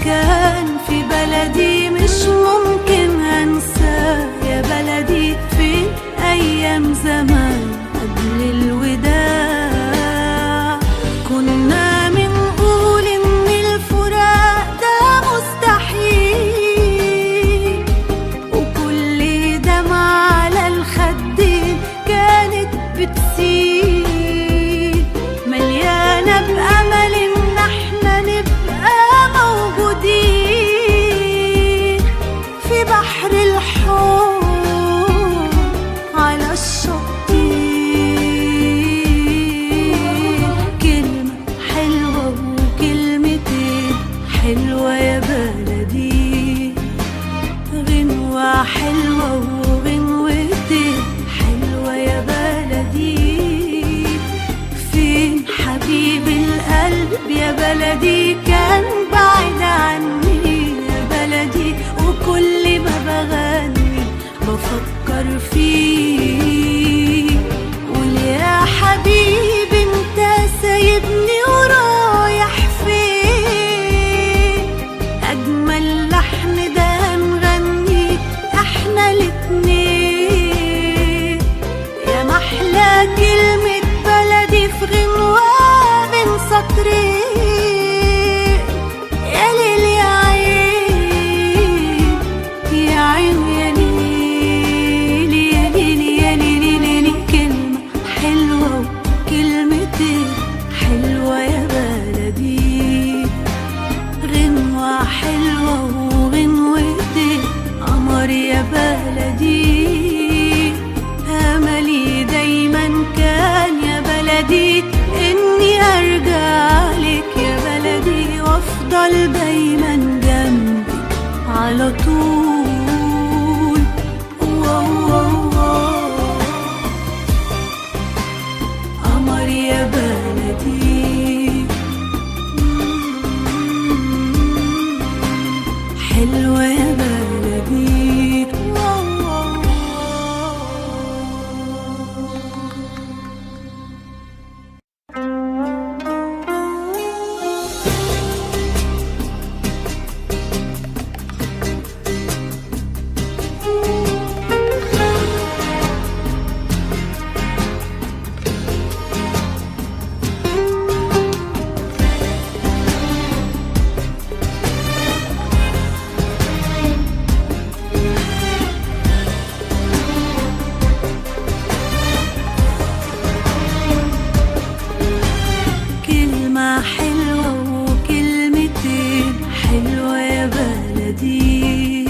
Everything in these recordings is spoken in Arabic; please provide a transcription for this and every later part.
كان في بلدي مش ممكن أنساه يا بلدي، في أيام زمان قبل الوداع كنا بنقول إن الفراق ده مستحيل، وكل دمعة على الخدين كانت بتسيل مليانة بأمل إن احنا نبقى موجودين في بحر الحب على الشطين. كلمة حلوة وكلمتين حلوة يا بلدي، غنوة حلوة وغنوتين حلوة يا بلدي. فين حبيب القلب يا بلدي، كان بعيد عني يا بلدي، وكل ما بغني بفكر فيه. قول يا حبيبي انت سايبني ورايح فين، اجمل لحن ده هنغني احنا الاتنين. يا محلى كلمة بلدي في غنوة من سطرين، يا ليل يا عين يا عين يا ليل يا ليل يا ليل يا ليل. كلمة حلوة وكلمتين حلوة يا بلدي، غنوة حلوة وغنوتين قمر يا بلدي. أملي دايما كان يا بلدي إني أرجع لك يا بلدي، وأفضل دايما جنبك على طول. قمر يا بلدي، حلوة يا بلدي. كلمة حلوة وكلمتين حلوة يا بلدي،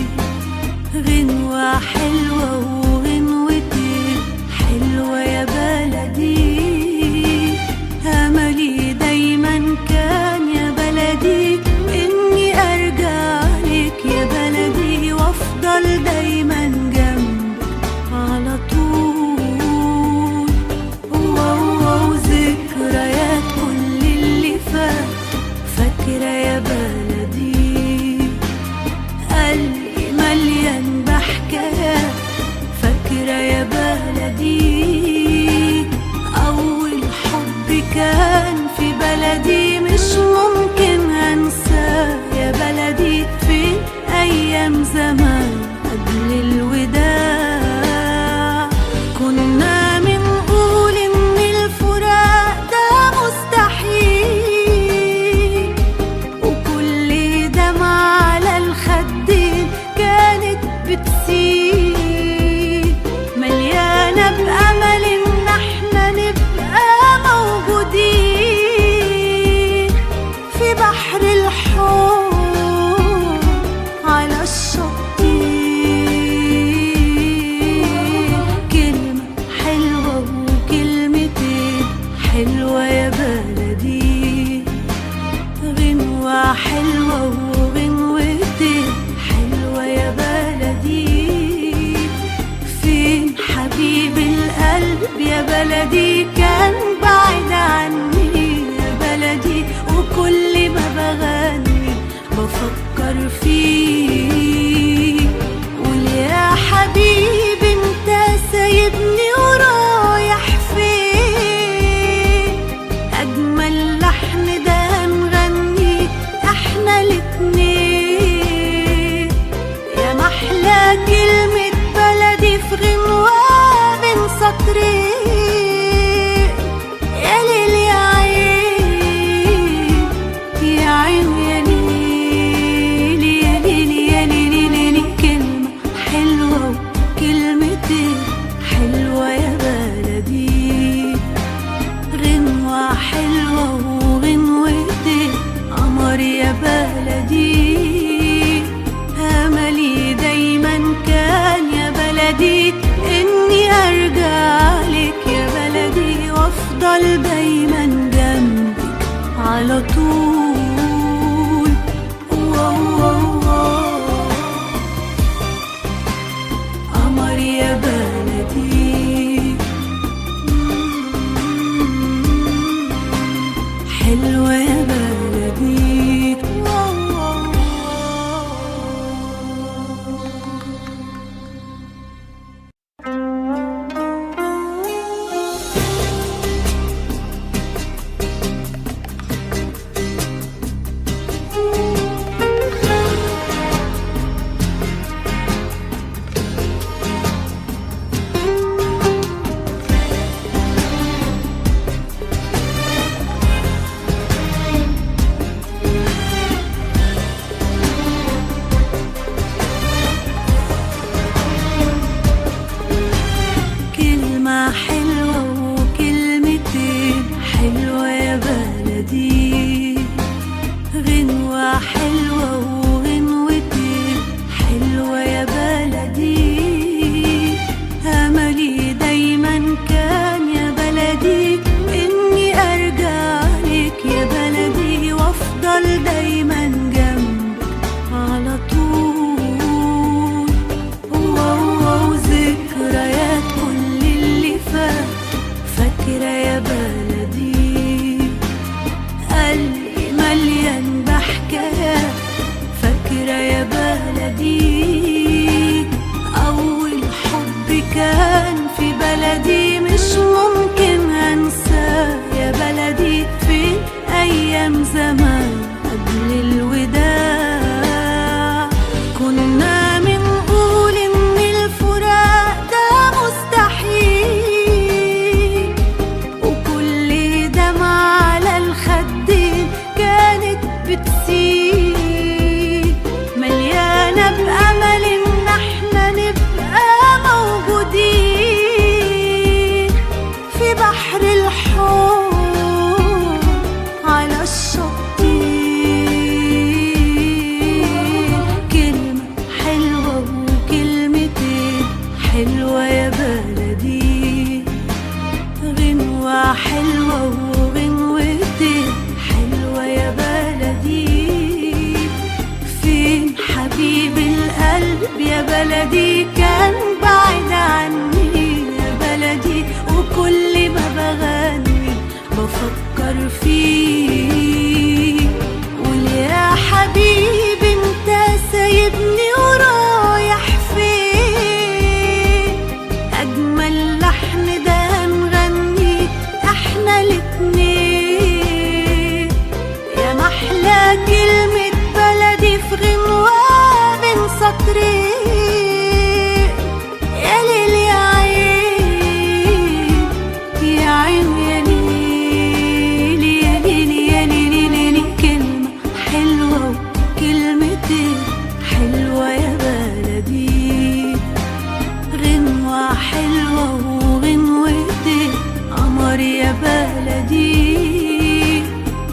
غنوة حلوة وغنوتين حلوة يا بلدي. أملي دايما كان يا بلدي إني أرجع لك يا بلدي، وأفضل دايما جنبك على طول. ذكريات كل اللي فات فاكرة يا بلدي، قلبي مليان بحكايات فاكرة يا بلدي. أول حب كان في بلدي مش ممكن أنساه يا بلدي، في أيام زمان قبل الوداع كنا بنقول إن الفراق ده مستحيل، وكل دمعة على الخدين كانت بتسيل مليانة بأمل إن احنا نبقى موجودين في بحر الحب على الشطين. كلمة حلوة وكلمتين حلوة يا بلدي، غنوة حلوة وغنوتين حلوة يا بلدي. فين حبيب القلب يا بلدي، كان بعيد عني يا بلدي، وكل ما بغني بفكر فيه. قول يا حبيبي انت سايبني ورايح فين، اجمل لحن ده هنغني احنا الاتنين. سطرين. يا ليل يا عين يا عين يا ليل يا ليل يا ليل يا ليل. كلمة حلوة وكلمتين حلوة يا بلدي، غنوة حلوة وغنوتين قمر يا بلدي. أملي دايما كان يا بلدي إني أرجع لك يا بلدي، وأفضل دايما جنبك على طول. قمر يا بلدي حلوة يا بلدي. كلمة حلوة وكلمتين حلوة يا بلدي، غنوة حلوة وغنوتين حلوة يا بلدي. أملي دايما كان يا بلدي إني أرجع لك يا بلدي، وأفضل دايما جنبك على طول. وذكريات كل اللي فات فاكرة يا بلدي، قلبي مليان بحكايات فاكرة يا بلدي. أول حب كان في بلدي مش ممكن أنساه يا بلدي، في أيام زمان قبل الوداع كنا بنقول إن الفراق ده مستحيل، وكل دمعة على الخدين كانت بتسيل، مليانة بأمل إن احنا نبقى موجودين في بحر الحب على الشطين. كلمة حلوة وكلمتين حلوة يا بلدي، غنوة حلوة وغنوتين حلوة يا بلدي. فين حبيب القلب يا بلدي كان بعيد عني يا بلدي، وكل ما بغني بفكر فيه. قول يا حبيبي انت سايبني ورايح فين، أجمل لحن ده هنغني احنا الاتنين. يا محلى كلمة بلدي في غنوة بين سطرين. يا ليل يا عين يا عين يا ليل يا ليل يا ليل يا ليل. كلمة حلوة وكلمتين حلوة يا بلدي، غنوة حلوة وغنوتين قمر يا بلدي.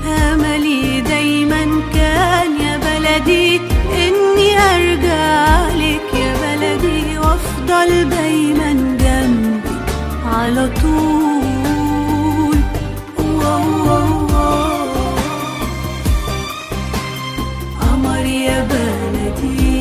أملي دايما كان يا بلدي إني أرجع لك يا بلدي، وأفضل دايما جنبك على طول. قمر يا بلدي